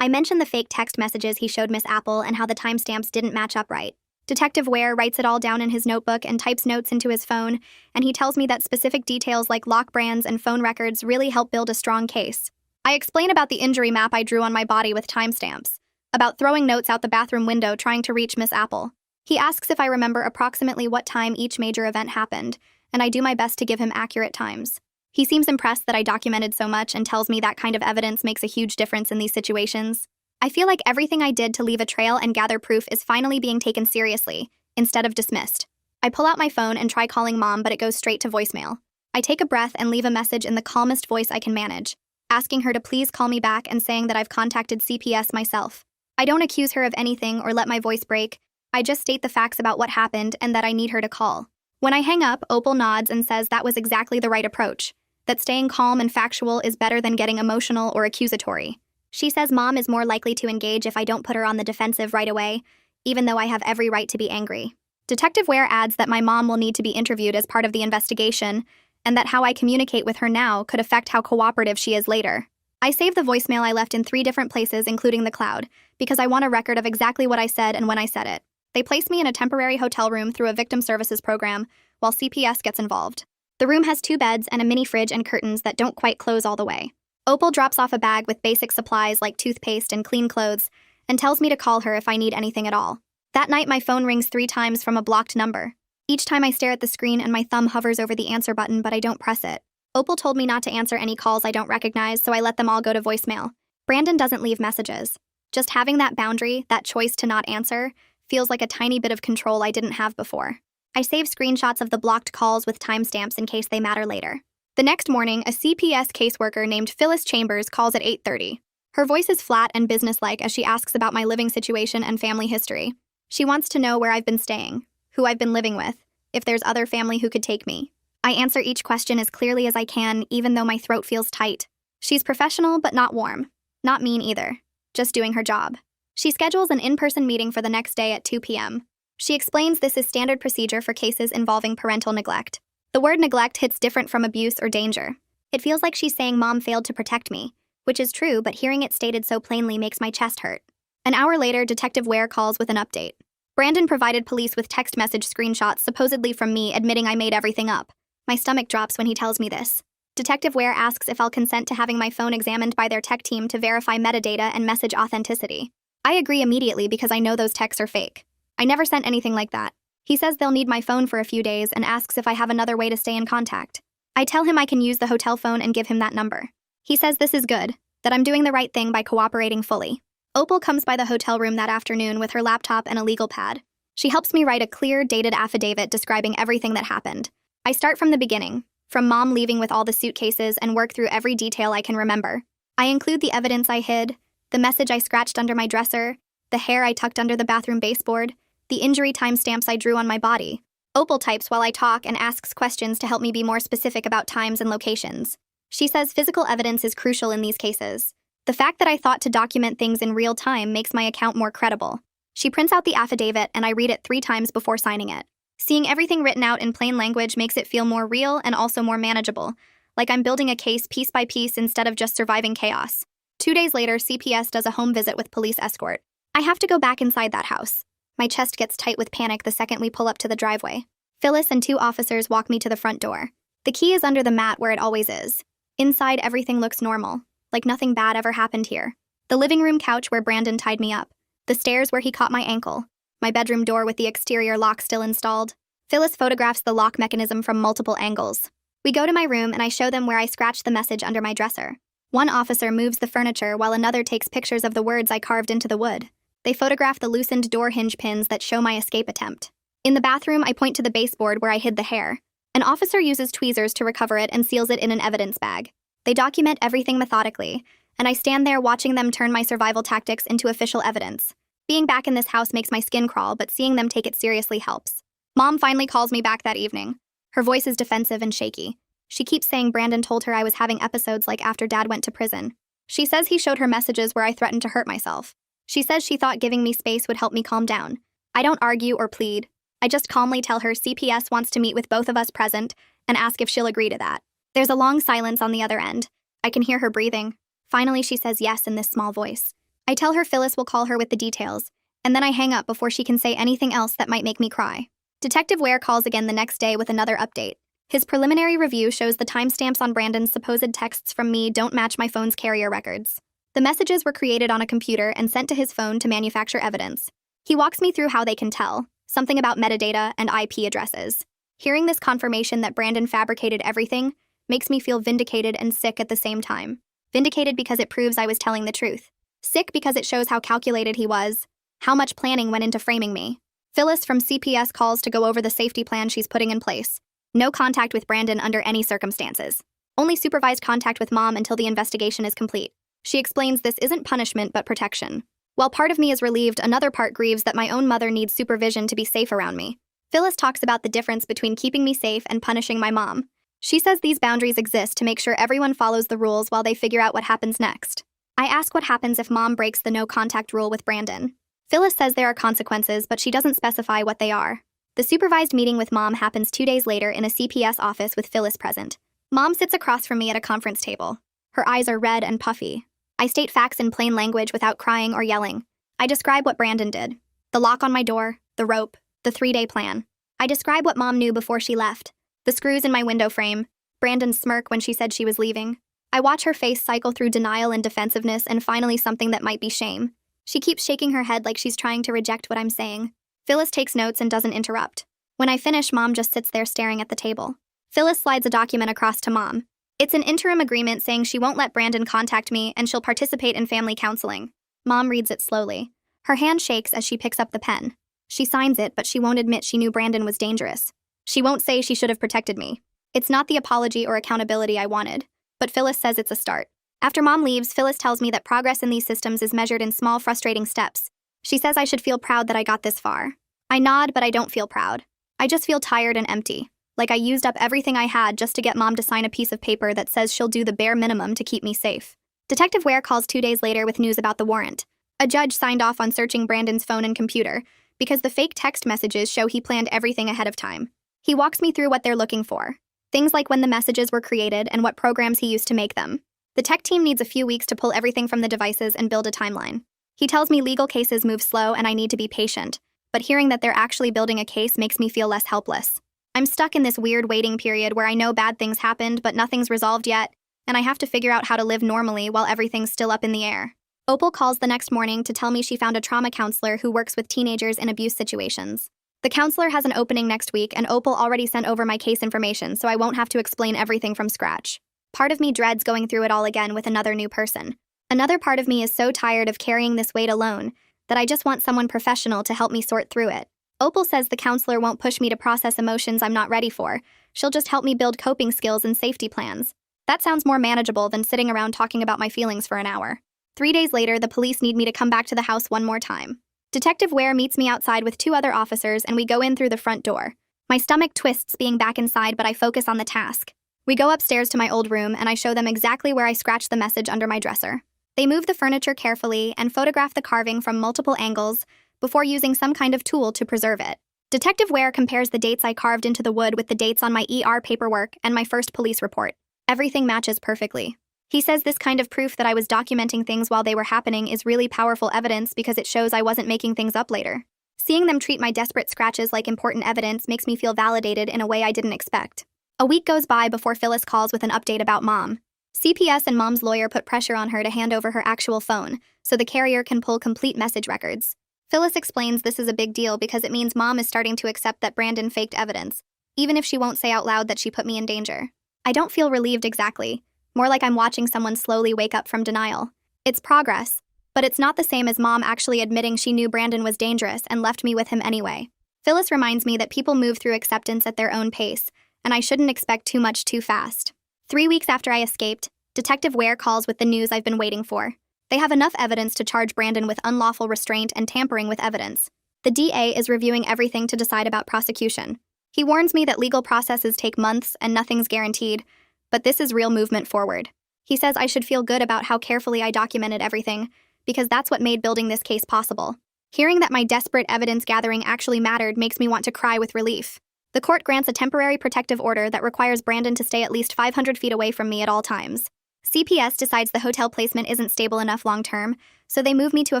I mention the fake text messages he showed Miss Apple and how the timestamps didn't match up right. Detective Ware writes it all down in his notebook and types notes into his phone, and he tells me that specific details like lock brands and phone records really help build a strong case. I explain about the injury map I drew on my body with timestamps, about throwing notes out the bathroom window trying to reach Miss Apple. He asks if I remember approximately what time each major event happened, and I do my best to give him accurate times. He seems impressed that I documented so much and tells me that kind of evidence makes a huge difference in these situations. I feel like everything I did to leave a trail and gather proof is finally being taken seriously, instead of dismissed. I pull out my phone and try calling Mom, but it goes straight to voicemail. I take a breath and leave a message in the calmest voice I can manage, asking her to please call me back and saying that I've contacted CPS myself. I don't accuse her of anything or let my voice break. I just state the facts about what happened and that I need her to call. When I hang up, Opal nods and says that was exactly the right approach, that staying calm and factual is better than getting emotional or accusatory. She says Mom is more likely to engage if I don't put her on the defensive right away, even though I have every right to be angry. Detective Ware adds that my mom will need to be interviewed as part of the investigation, and that how I communicate with her now could affect how cooperative she is later. I save the voicemail I left in 3 different places, including the cloud, because I want a record of exactly what I said and when I said it. They place me in a temporary hotel room through a victim services program, while CPS gets involved. The room has 2 beds and a mini fridge and curtains that don't quite close all the way. Opal drops off a bag with basic supplies like toothpaste and clean clothes, and tells me to call her if I need anything at all. That night, my phone rings 3 times from a blocked number. Each time I stare at the screen and my thumb hovers over the answer button, but I don't press it. Opal told me not to answer any calls I don't recognize, so I let them all go to voicemail. Brandon doesn't leave messages. Just having that boundary, that choice to not answer, feels like a tiny bit of control I didn't have before. I save screenshots of the blocked calls with timestamps in case they matter later. The next morning, a CPS caseworker named Phyllis Chambers calls at 8:30. Her voice is flat and businesslike as she asks about my living situation and family history. She wants to know where I've been staying, who I've been living with, if there's other family who could take me. I answer each question as clearly as I can, even though my throat feels tight. She's professional but not warm. Not mean either. Just doing her job. She schedules an in-person meeting for the next day at 2 p.m. She explains this is standard procedure for cases involving parental neglect. The word neglect hits different from abuse or danger. It feels like she's saying Mom failed to protect me, which is true, but hearing it stated so plainly makes my chest hurt. An hour later, Detective Ware calls with an update. Brandon provided police with text message screenshots supposedly from me admitting I made everything up. My stomach drops when he tells me this. Detective Ware asks if I'll consent to having my phone examined by their tech team to verify metadata and message authenticity. I agree immediately because I know those texts are fake. I never sent anything like that. He says they'll need my phone for a few days and asks if I have another way to stay in contact. I tell him I can use the hotel phone and give him that number. He says this is good, that I'm doing the right thing by cooperating fully. Opal comes by the hotel room that afternoon with her laptop and a legal pad. She helps me write a clear, dated affidavit describing everything that happened. I start from the beginning, from Mom leaving with all the suitcases, and work through every detail I can remember. I include the evidence I hid, the message I scratched under my dresser, the hair I tucked under the bathroom baseboard, the injury timestamps I drew on my body. Opal types while I talk and asks questions to help me be more specific about times and locations. She says physical evidence is crucial in these cases. The fact that I thought to document things in real time makes my account more credible. She prints out the affidavit and I read it 3 times before signing it. Seeing everything written out in plain language makes it feel more real and also more manageable, like I'm building a case piece by piece instead of just surviving chaos. 2 days later, CPS does a home visit with police escort. I have to go back inside that house. My chest gets tight with panic the second we pull up to the driveway. Phyllis and 2 officers walk me to the front door. The key is under the mat where it always is. Inside, everything looks normal, like nothing bad ever happened here. The living room couch where Brandon tied me up. The stairs where he caught my ankle. My bedroom door with the exterior lock still installed. Phyllis photographs the lock mechanism from multiple angles. We go to my room and I show them where I scratched the message under my dresser. One officer moves the furniture while another takes pictures of the words I carved into the wood. They photograph the loosened door hinge pins that show my escape attempt. In the bathroom, I point to the baseboard where I hid the hair. An officer uses tweezers to recover it and seals it in an evidence bag. They document everything methodically, and I stand there watching them turn my survival tactics into official evidence. Being back in this house makes my skin crawl, but seeing them take it seriously helps. Mom finally calls me back that evening. Her voice is defensive and shaky. She keeps saying Brandon told her I was having episodes like after Dad went to prison. She says he showed her messages where I threatened to hurt myself. She says she thought giving me space would help me calm down. I don't argue or plead. I just calmly tell her CPS wants to meet with both of us present and ask if she'll agree to that. There's a long silence on the other end. I can hear her breathing. Finally, she says yes in this small voice. I tell her Phyllis will call her with the details, and then I hang up before she can say anything else that might make me cry. Detective Ware calls again the next day with another update. His preliminary review shows the timestamps on Brandon's supposed texts from me don't match my phone's carrier records. The messages were created on a computer and sent to his phone to manufacture evidence. He walks me through how they can tell, something about metadata and IP addresses. Hearing this confirmation that Brandon fabricated everything makes me feel vindicated and sick at the same time. Vindicated because it proves I was telling the truth. Sick because it shows how calculated he was, how much planning went into framing me. Phyllis from CPS calls to go over the safety plan she's putting in place. No contact with Brandon under any circumstances. Only supervised contact with Mom until the investigation is complete. She explains this isn't punishment but protection. While part of me is relieved, another part grieves that my own mother needs supervision to be safe around me. Phyllis talks about the difference between keeping me safe and punishing my mom. She says these boundaries exist to make sure everyone follows the rules while they figure out what happens next. I ask what happens if Mom breaks the no contact rule with Brandon. Phyllis says there are consequences, but she doesn't specify what they are. The supervised meeting with Mom happens 2 days later in a CPS office with Phyllis present. Mom sits across from me at a conference table. Her eyes are red and puffy. I state facts in plain language without crying or yelling. I describe what Brandon did. The lock on my door, the rope, the 3-day plan. I describe what Mom knew before she left. The screws in my window frame, Brandon's smirk when she said she was leaving. I watch her face cycle through denial and defensiveness and finally something that might be shame. She keeps shaking her head like she's trying to reject what I'm saying. Phyllis takes notes and doesn't interrupt. When I finish, Mom just sits there staring at the table. Phyllis slides a document across to Mom. It's an interim agreement saying she won't let Brandon contact me and she'll participate in family counseling. Mom reads it slowly. Her hand shakes as she picks up the pen. She signs it, but she won't admit she knew Brandon was dangerous. She won't say she should have protected me. It's not the apology or accountability I wanted, but Phyllis says it's a start. After Mom leaves, Phyllis tells me that progress in these systems is measured in small, frustrating steps. She says I should feel proud that I got this far. I nod, but I don't feel proud. I just feel tired and empty, like I used up everything I had just to get Mom to sign a piece of paper that says she'll do the bare minimum to keep me safe. Detective Ware calls 2 days later with news about the warrant. A judge signed off on searching Brandon's phone and computer because the fake text messages show he planned everything ahead of time. He walks me through what they're looking for. Things like when the messages were created and what programs he used to make them. The tech team needs a few weeks to pull everything from the devices and build a timeline. He tells me legal cases move slow and I need to be patient, but hearing that they're actually building a case makes me feel less helpless. I'm stuck in this weird waiting period where I know bad things happened, but nothing's resolved yet, and I have to figure out how to live normally while everything's still up in the air. Opal calls the next morning to tell me she found a trauma counselor who works with teenagers in abuse situations. The counselor has an opening next week, and Opal already sent over my case information, so I won't have to explain everything from scratch. Part of me dreads going through it all again with another new person. Another part of me is so tired of carrying this weight alone that I just want someone professional to help me sort through it. Opal says the counselor won't push me to process emotions I'm not ready for. She'll just help me build coping skills and safety plans. That sounds more manageable than sitting around talking about my feelings for an hour. 3 days later, the police need me to come back to the house one more time. Detective Ware meets me outside with 2 other officers and we go in through the front door. My stomach twists being back inside, but I focus on the task. We go upstairs to my old room and I show them exactly where I scratched the message under my dresser. They move the furniture carefully and photograph the carving from multiple angles before using some kind of tool to preserve it. Detective Ware compares the dates I carved into the wood with the dates on my ER paperwork and my first police report. Everything matches perfectly. He says this kind of proof that I was documenting things while they were happening is really powerful evidence because it shows I wasn't making things up later. Seeing them treat my desperate scratches like important evidence makes me feel validated in a way I didn't expect. A week goes by before Phyllis calls with an update about Mom. CPS and mom's lawyer put pressure on her to hand over her actual phone, so the carrier can pull complete message records. Phyllis explains this is a big deal because it means mom is starting to accept that Brandon faked evidence, even if she won't say out loud that she put me in danger. I don't feel relieved exactly, more like I'm watching someone slowly wake up from denial. It's progress, but it's not the same as mom actually admitting she knew Brandon was dangerous and left me with him anyway. Phyllis reminds me that people move through acceptance at their own pace, and I shouldn't expect too much too fast. 3 weeks after I escaped, Detective Ware calls with the news I've been waiting for. They have enough evidence to charge Brandon with unlawful restraint and tampering with evidence. The DA is reviewing everything to decide about prosecution. He warns me that legal processes take months and nothing's guaranteed, but this is real movement forward. He says I should feel good about how carefully I documented everything, because that's what made building this case possible. Hearing that my desperate evidence gathering actually mattered makes me want to cry with relief. The court grants a temporary protective order that requires Brandon to stay at least 500 feet away from me at all times. CPS decides the hotel placement isn't stable enough long-term, so they move me to a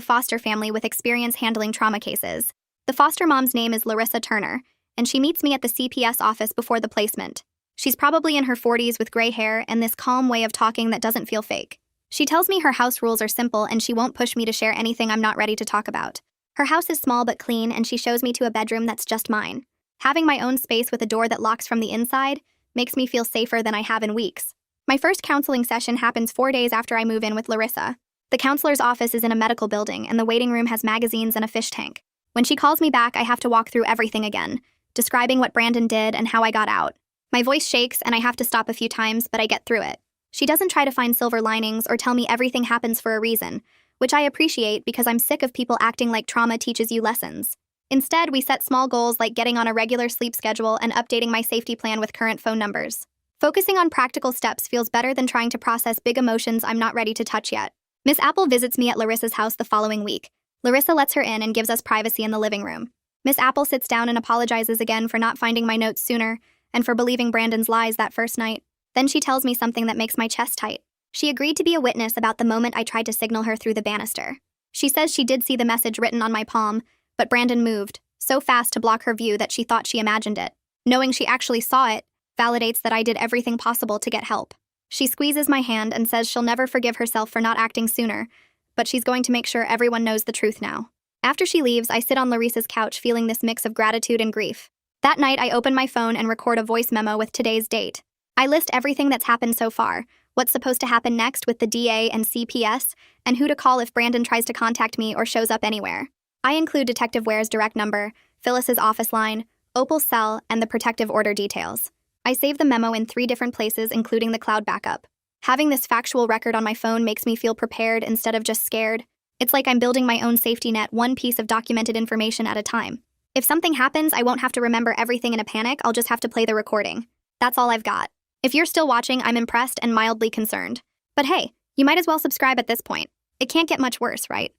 foster family with experience handling trauma cases. The foster mom's name is Larissa Turner, and she meets me at the CPS office before the placement. She's probably in her 40s with gray hair and this calm way of talking that doesn't feel fake. She tells me her house rules are simple and she won't push me to share anything I'm not ready to talk about. Her house is small but clean, and she shows me to a bedroom that's just mine. Having my own space with a door that locks from the inside makes me feel safer than I have in weeks. My first counseling session happens 4 days after I move in with Larissa. The counselor's office is in a medical building, and the waiting room has magazines and a fish tank. When she calls me back, I have to walk through everything again, describing what Brandon did and how I got out. My voice shakes, and I have to stop a few times, but I get through it. She doesn't try to find silver linings or tell me everything happens for a reason, which I appreciate because I'm sick of people acting like trauma teaches you lessons. Instead, we set small goals like getting on a regular sleep schedule and updating my safety plan with current phone numbers. Focusing on practical steps feels better than trying to process big emotions I'm not ready to touch yet. Miss Apple visits me at Larissa's house the following week. Larissa lets her in and gives us privacy in the living room. Miss Apple sits down and apologizes again for not finding my notes sooner and for believing Brandon's lies that first night. Then she tells me something that makes my chest tight. She agreed to be a witness about the moment I tried to signal her through the banister. She says she did see the message written on my palm, but Brandon moved so fast to block her view that she thought she imagined it. Knowing she actually saw it validates that I did everything possible to get help. She squeezes my hand and says she'll never forgive herself for not acting sooner, but she's going to make sure everyone knows the truth now. After she leaves, I sit on Larissa's couch feeling this mix of gratitude and grief. That night, I open my phone and record a voice memo with today's date. I list everything that's happened so far, what's supposed to happen next with the DA and CPS, and who to call if Brandon tries to contact me or shows up anywhere. I include Detective Ware's direct number, Phyllis's office line, Opal's cell, and the protective order details. I save the memo in 3 different places, including the cloud backup. Having this factual record on my phone makes me feel prepared instead of just scared. It's like I'm building my own safety net, one piece of documented information at a time. If something happens, I won't have to remember everything in a panic, I'll just have to play the recording. That's all I've got. If you're still watching, I'm impressed and mildly concerned. But hey, you might as well subscribe at this point. It can't get much worse, right?